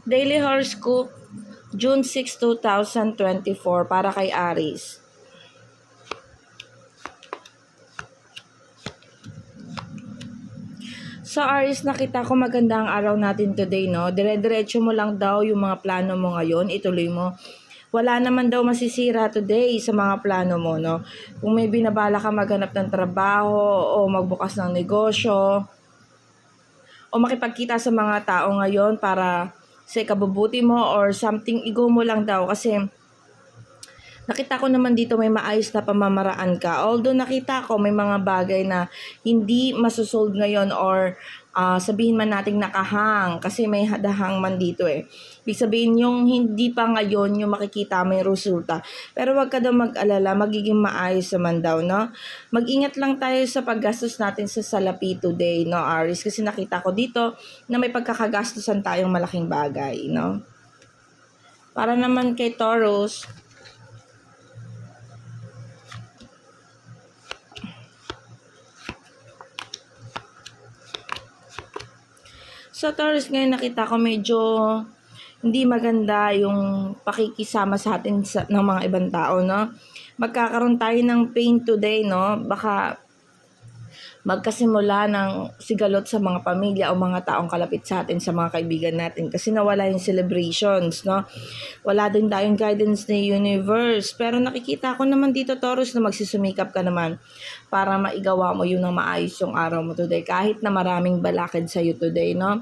Daily Horoscope, June 6, 2024 para kay Aries. So Aries, nakita ko maganda ang araw natin today, no? Dire-diretso mo lang daw yung mga plano mo ngayon, ituloy mo. Wala naman daw masisira today sa mga plano mo, no? Kung may binabala ka maghanap ng trabaho o magbukas ng negosyo o makipagkita sa mga tao ngayon para sa ikabubuti mo or something, igo mo lang daw kasi nakita ko naman dito may maayos na pamamaraan ka. Although nakita ko may mga bagay na hindi masosolve ngayon or sabihin man nating nakahang kasi may hadahang man dito eh. Ibig sabihin yung hindi pa ngayon yung makikita may resulta. Pero wag ka daw mag-alala, magiging maayos naman daw, no? Mag-ingat lang tayo sa paggastos natin sa salapi today, no, Aries? Kasi nakita ko dito na may pagkakagastusan tayong malaking bagay, no? Para naman kay Taurus, sa Taurus ngayon nakita ko medyo hindi maganda yung pakikisama sa atin ng mga ibang tao, no? Magkakaroon tayo ng pain today, no? Baka magkasimula ng sigalot sa mga pamilya o mga taong kalapit sa atin, sa mga kaibigan natin kasi nawala yung celebrations, no? Wala din tayong guidance ni universe. Pero nakikita ko naman dito, Taurus, na magsusumikap ka naman para maigawa mo yun ng maayos yung araw mo today kahit na maraming balakid sa'yo today, no?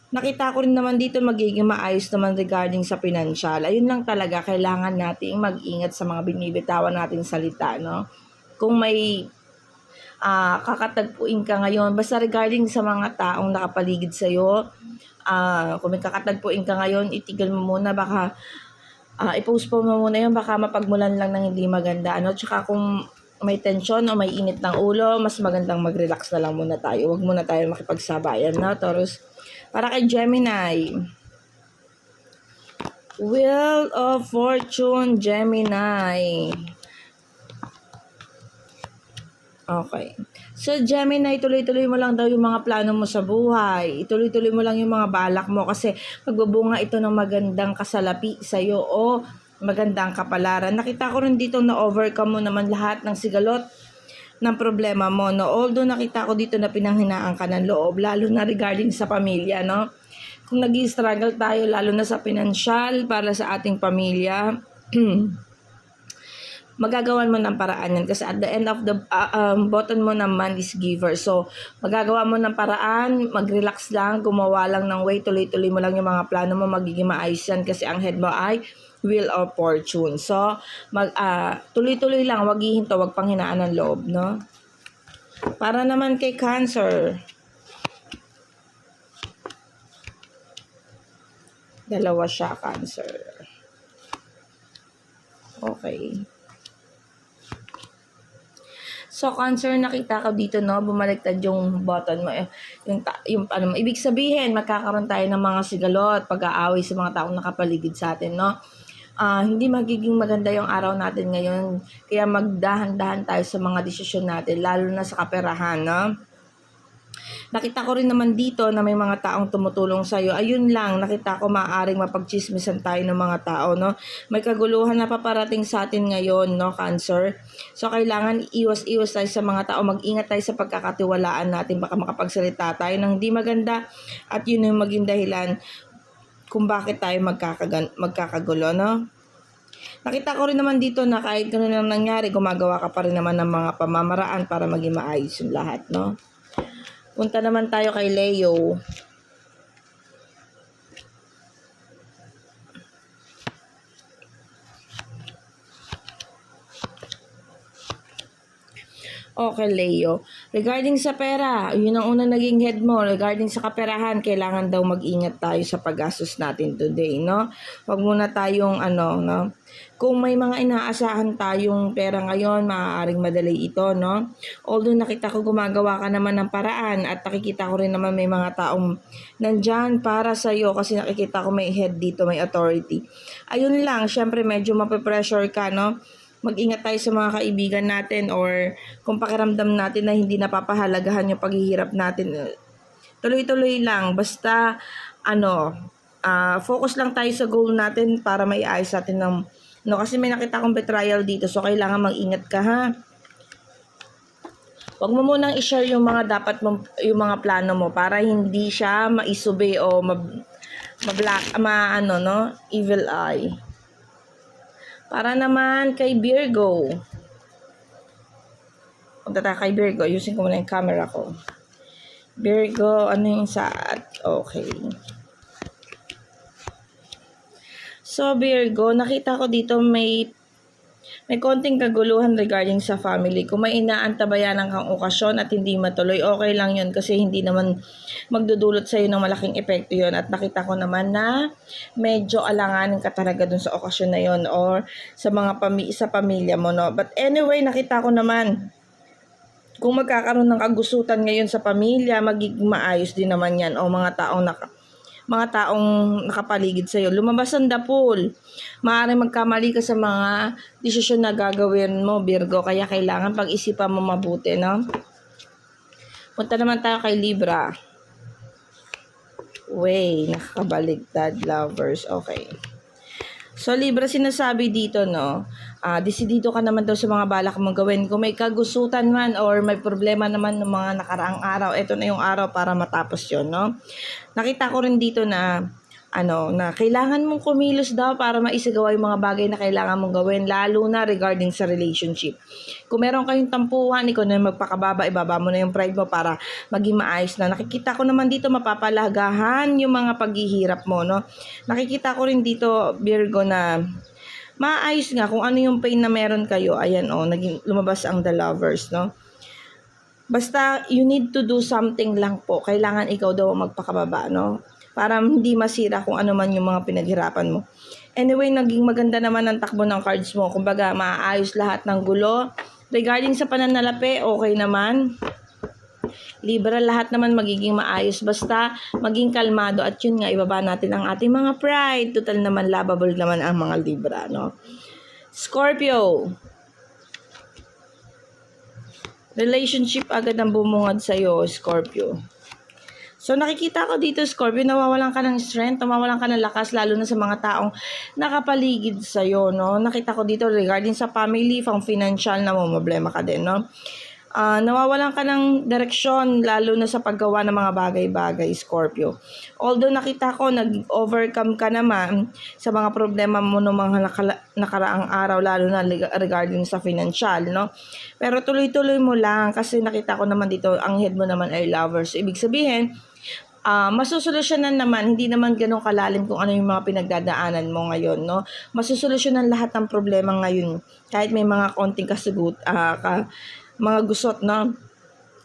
Nakita ko rin naman dito magiging maayos naman regarding sa financial. Ayun lang talaga, kailangan nating mag-ingat sa mga binibitawan nating salita, no? Kung may kakatagpuin ka ngayon, basta regarding sa mga taong nakapaligid sa'yo, kung may kakatagpuin ka ngayon, itigil mo muna, baka i-postpone mo muna yun, baka mapagmulan lang ng hindi maganda, ano? Tsaka kung may tensyon o may init ng ulo, mas magandang mag-relax na lang muna tayo. Huwag muna tayo makipagsabayan, no, Taurus? Para kay Gemini, Wheel of Fortune, Gemini. Okay. So, Gemini, tuloy-tuloy mo lang daw yung mga plano mo sa buhay. Ituloy-tuloy mo lang yung mga balak mo kasi magbubunga ito ng magandang kasalapi sa'yo o magandang kapalaran. Nakita ko rin dito na overcome mo naman lahat ng sigalot ng problema mo, no? Although nakita ko dito na pinanghinaan ka ng loob, lalo na regarding sa pamilya, no? Kung nag-struggle tayo, lalo na sa pinansyal para sa ating pamilya, magagawan mo ng paraan yan kasi at the end of the bottom mo naman is giver. So, magagawa mo ng paraan, mag-relax lang, gumawa lang ng way, tuloy-tuloy mo lang yung mga plano mo, magiging maayos yan kasi ang head mo ay Wheel of Fortune. So, tuloy-tuloy lang, wag hihinto, wag panghinaan ng loob, no? Para naman kay Cancer, dalawa siya, Cancer. Okay. So, Cancer, nakita ko dito, no, bumaliktad yung button mo, yung ano mo. Ibig sabihin, magkakaroon tayo ng mga sigalot, pag-aaway sa mga taong nakapaligid sa atin, no? Hindi magiging maganda yung araw natin ngayon. Kaya magdahan-dahan tayo sa mga desisyon natin, lalo na sa kaperahan, no? Nakita ko rin naman dito na may mga taong tumutulong sa'yo. Ayun lang, nakita ko maaaring mapagchismisan tayo ng mga tao, no? May kaguluhan na paparating sa atin ngayon, no, Cancer? So, kailangan iwas-iwas tayo sa mga tao. Mag-ingat tayo sa pagkakatiwalaan natin. Baka makapagsalita tayo ng hindi maganda at yun yung maging dahilan kung bakit tayo magkakagulo, no? Nakita ko rin naman dito na kahit gano'n lang nangyari, gumagawa ka pa rin naman ng mga pamamaraan para maging maayos yung lahat, no? Punta naman tayo kay Leo. Okay, Leo. Regarding sa pera, yun ang unang naging head mo. Regarding sa kaperahan, kailangan daw mag-ingat tayo sa paggastos natin today, no? Huwag muna tayong no? Kung may mga inaasahan tayong pera ngayon, maaaring madali ito, no? Although nakita ko gumagawa ka naman ng paraan at nakikita ko rin naman may mga taong nandyan para sa'yo kasi nakikita ko may head dito, may authority. Ayun lang, syempre medyo mape-pressure ka, no? Mag-ingat tayo sa mga kaibigan natin or kung pakiramdam natin na hindi napapahalagahan yung paghihirap natin. Tuloy-tuloy lang. Basta, focus lang tayo sa goal natin para maiayos natin ng, no, kasi may nakita akong betrayal dito, so kailangan mag-ingat ka, ha. Huwag mo munang i-share yung mga dapat mo, yung mga plano mo para hindi siya maisube o ano, no, evil eye. Para naman kay Virgo. Punta tayo kay Virgo. Ayusin ko muna yung camera ko. Virgo, ano yung saat? Okay. So, Virgo, nakita ko dito may konting kaguluhan regarding sa family. Kung may inaantabayanan kang okasyon at hindi matuloy, okay lang yun kasi hindi naman magdudulot sa'yo ng malaking epekto yun. At nakita ko naman na medyo alanganin ka talaga dun sa okasyon na yun or sa mga sa pamilya mo, no? But anyway, nakita ko naman kung magkakaroon ng kagustutan ngayon sa pamilya, magiging maayos din naman yan o mga taong nakapaligid sa'yo. Lumabas ang dapol. Maaaring magkamali ka sa mga desisyon na gagawin mo, Virgo. Kaya kailangan pag-isipan mo mabuti, no? Punta naman tayo kay Libra. Nakakabaligtad, lovers. Okay. So, Libra, sinasabi dito, no? Desidido ka naman daw sa mga balak mong gawin. Kung may kagustutan man or may problema naman ng mga nakaraang araw, ito na yung araw para matapos yun, no? Nakita ko rin dito na na kailangan mong kumilos daw para maisagawa yung mga bagay na kailangan mong gawin, lalo na regarding sa relationship. Kung meron kayong tampuhan, ikaw na magpakababa, ibaba mo na yung pride mo para maging maayos na. Nakikita ko naman dito mapapalagahan yung mga paghihirap mo, no? Nakikita ko rin dito, Virgo, na maayos nga kung ano yung pain na meron kayo. Ayan, naging lumabas ang The Lovers, no? Basta, you need to do something lang po. Kailangan ikaw daw magpakababa, no? Para hindi masira kung ano man yung mga pinaghirapan mo. Anyway, naging maganda naman ang takbo ng cards mo. Kumbaga, maayos lahat ng gulo. Regarding sa pananalapi, okay naman. Libra, lahat naman magiging maayos. Basta, maging kalmado. At yun nga, ibaba natin ang ating mga pride. Total naman, lovable naman ang mga Libra, no? Scorpio. Relationship agad ang bumungad sa'yo, Scorpio. So, nakikita ko dito, Scorpio, nawawalan ka ng strength, nawawalan ka ng lakas, lalo na sa mga taong nakapaligid sa'yo, no? Nakita ko dito regarding sa family, pang financial na problema ka din, no? Nawawalan ka ng direksyon, lalo na sa paggawa ng mga bagay-bagay, Scorpio. Although nakita ko, nag-overcome ka naman sa mga problema mo ng mga nakaraang araw, lalo na regarding sa financial, no? Pero tuloy-tuloy mo lang, kasi nakita ko naman dito, ang head mo naman ay Lovers. Ibig sabihin, masusolusyonan naman, hindi naman ganun kalalim kung ano yung mga pinagdadaanan mo ngayon, no? Masusolusyonan lahat ng problema ngayon, kahit may mga konting mga gusot, no?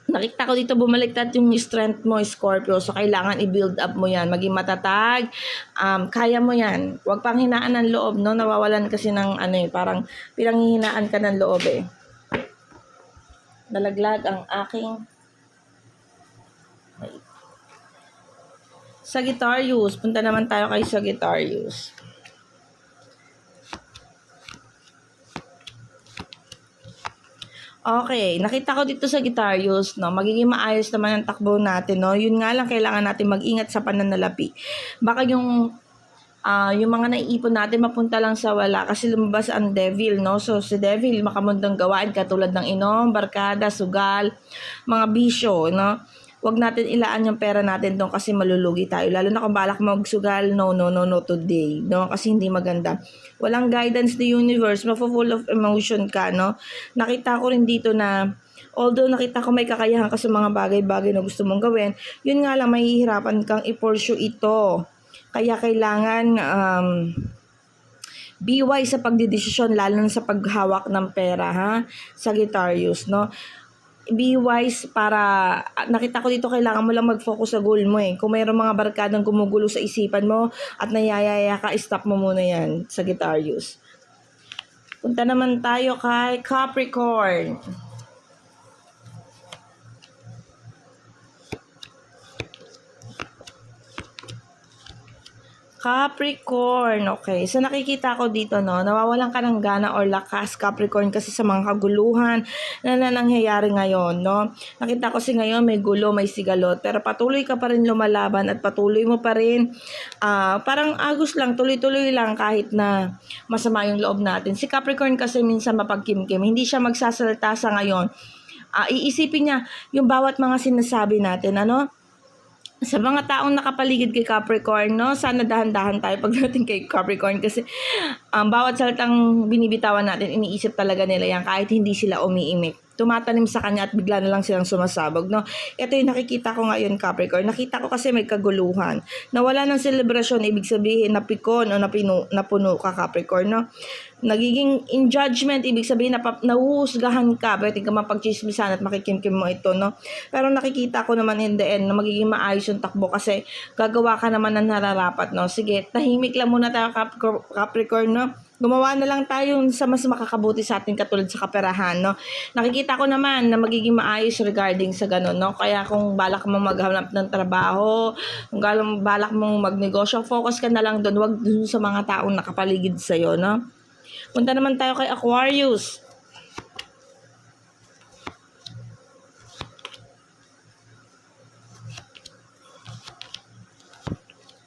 Nakita ko dito bumaliktad yung strength mo, Scorpio. So, kailangan i-build up mo yan. Maging matatag. Kaya mo yan. Huwag pang hinaan ng loob, no? Nawawalan kasi ng parang pinanghihinaan ka ng loob, eh. Nalaglag ang aking Sagittarius. Punta naman tayo kay Sagittarius. Okay, nakita ko dito sa Sagittarius, no, magiging maayos naman ang takbo natin, no. Yun nga lang, kailangan natin mag-ingat sa pananalapi. Baka yung mga naiipon natin mapunta lang sa wala kasi lumabas ang devil, no. So, si devil, makamundang gawain katulad ng inom, barkada, sugal, mga bisyo, no. Huwag natin ilaan yung pera natin doon kasi malulugi tayo. Lalo na kung balak magsugal, no today, no? Kasi hindi maganda. Walang guidance ni universe, full of emotion ka, no? Nakita ko rin dito na, although nakita ko may kakayahan ka sa mga bagay-bagay na gusto mong gawin, yun nga lang, mahihirapan kang i-pursue ito. Kaya kailangan, be wise sa pagdidesisyon, lalo na sa paghawak ng pera, ha? Sagittarius, no? Be wise para, nakita ko dito, kailangan mo lang mag-focus sa goal mo, eh. Kung mayroong mga barkadang gumugulo sa isipan mo at nayayaya ka, stop mo muna yan, Sagittarius. Punta naman tayo kay Capricorn. Capricorn, okay. So nakikita ko dito, no, nawawalan ka ng gana or lakas, Capricorn, kasi sa mga kaguluhan na nangyayari ngayon, no. Nakita ko si ngayon may gulo, may sigalot, pero patuloy ka pa rin lumalaban at patuloy mo pa rin, parang agos lang, tuloy-tuloy lang kahit na masama yung loob natin. Si Capricorn kasi minsan mapagkimkim, hindi siya magsasalita sa ngayon. Iisipin niya yung bawat mga sinasabi natin, ano. Sa mga taong nakapaligid kay Capricorn, no, sana dahan-dahan tayo pagdating kay Capricorn kasi bawat salitang binibitawan natin, iniisip talaga nila yan kahit hindi sila umiimik. Tumatanim sa kanya at bigla na lang silang sumasabog, no. Ito yung nakikita ko ngayon, Capricorn. Nakita ko kasi may kaguluhan. Nawala ng selebrasyon, ibig sabihin napikon o napuno ka, Capricorn, no. Nagiging in judgment, ibig sabihin nahuhusgahan ka, pwede ka mapagchismisan at makikimkim mo ito, no. Pero nakikita ko naman in the end na magiging maayos yung takbo kasi gagawa ka naman ng nararapat, no. Sige, tahimik lang muna tayo, Capricorn, no. Gumawa na lang tayo sa mas makakabuti sa atin katulad sa kaperahan, no. Nakikita ko naman na magiging maayos regarding sa ganun, no. Kaya kung balak mo maghanap ng trabaho, kung balak mong magnegosyo, focus ka na lang doon, wag dun sa mga taong nakapaligid sa'yo, no. Punta naman tayo kay Aquarius.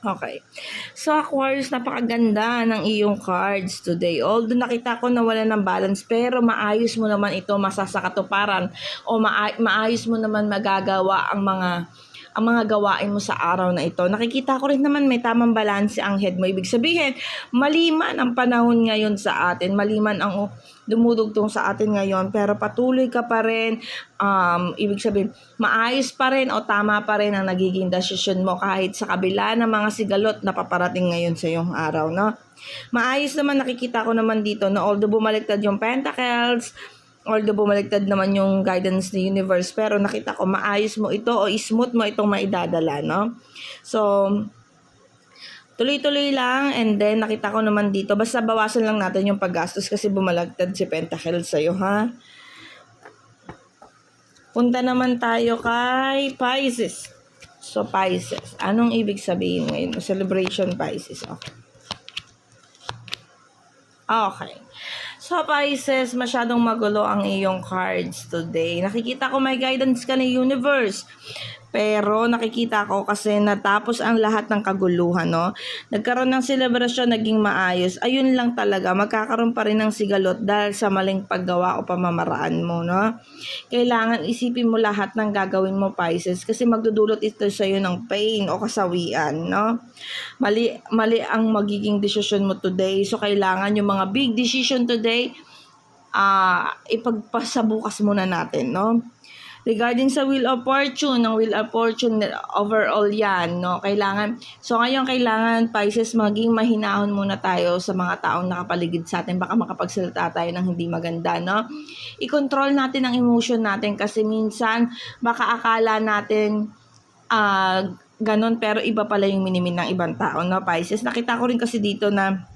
Okay. So, Aquarius, napakaganda ng iyong cards today. Although nakita ko na wala ng balance, pero maayos mo naman ito masasakatuparan o maayos mo naman magagawa ang mga gawain mo sa araw na ito. Nakikita ko rin naman may tamang balanse ang head mo. Ibig sabihin, maliman ang panahon ngayon sa atin, maliman ang dumudugtong sa atin ngayon, pero patuloy ka pa rin, ibig sabihin, maayos pa rin o tama pa rin ang nagiging desisyon mo kahit sa kabila ng mga sigalot na paparating ngayon sa iyong araw, no? Maayos naman, nakikita ko naman dito na although bumaliktad yung Pentacles, although bumaliktad naman yung guidance ni universe, pero nakita ko maayos mo ito o smooth mo itong maidadala, no? So, tuloy-tuloy lang, and then nakita ko naman dito, basta bawasan lang natin yung paggastos kasi bumalagtad si Pentacles sa'yo, ha? Punta naman tayo kay Pisces. So, Pisces, anong ibig sabihin ngayon? Celebration Pisces, okay. Okay. So, Pisces, masyadong magulo ang iyong cards today. Nakikita ko may guidance ka ni universe. Pero nakikita ko kasi natapos ang lahat ng kaguluhan, no? Nagkaroon ng selebrasyon, naging maayos. Ayun lang talaga, magkakaroon pa rin ng sigalot dahil sa maling paggawa o pamamaraan mo, no? Kailangan isipin mo lahat ng gagawin mo, Pisces, kasi magdudulot ito sa iyo ng pain o kasawian, no? Mali ang magiging desisyon mo today. So, kailangan yung mga big decision today, ipagpasabukas muna natin, no? Regarding sa Wheel of Fortune, ng Wheel of Fortune, overall yan, no? So ngayon kailangan, Pisces, maging mahinahon muna tayo sa mga taong nakapaligid sa atin. Baka makapagsalita tayo ng hindi maganda, no? I-control natin ang emotion natin kasi minsan, baka akala natin, ganon, pero iba pala yung minimin ng ibang tao, no, Pisces? Nakita ko rin kasi dito na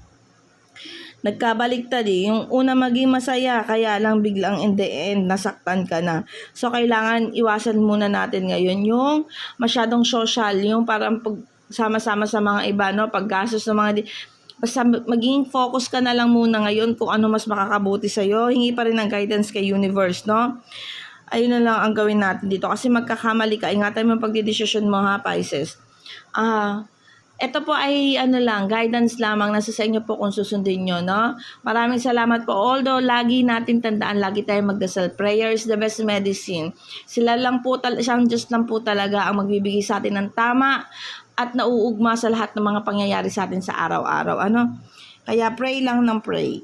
nagkabaliktad eh. Yung una maging masaya, kaya lang biglang in the end, nasaktan ka na. So, kailangan iwasan muna natin ngayon yung masyadong social, yung parang sama-sama sa mga iba, no? Paggastos ng mga basta maging focus ka na lang muna ngayon kung ano mas makakabuti sa'yo. Hingi pa rin ng guidance kay universe, no? Ayun na lang ang gawin natin dito. Kasi magkakamali ka. Ingatan mo yung pagdidesisyon mo, ha, Pisces. Ito po ay guidance lamang, nasa sa inyo po kung susundin nyo, no? Maraming salamat po. Although, lagi natin tandaan, lagi tayo magdasal. Prayer is the best medicine. Siyang Diyos lang po talaga ang magbibigay sa atin ng tama at nauugma sa lahat ng mga pangyayari sa atin sa araw-araw, ano? Kaya pray lang ng pray.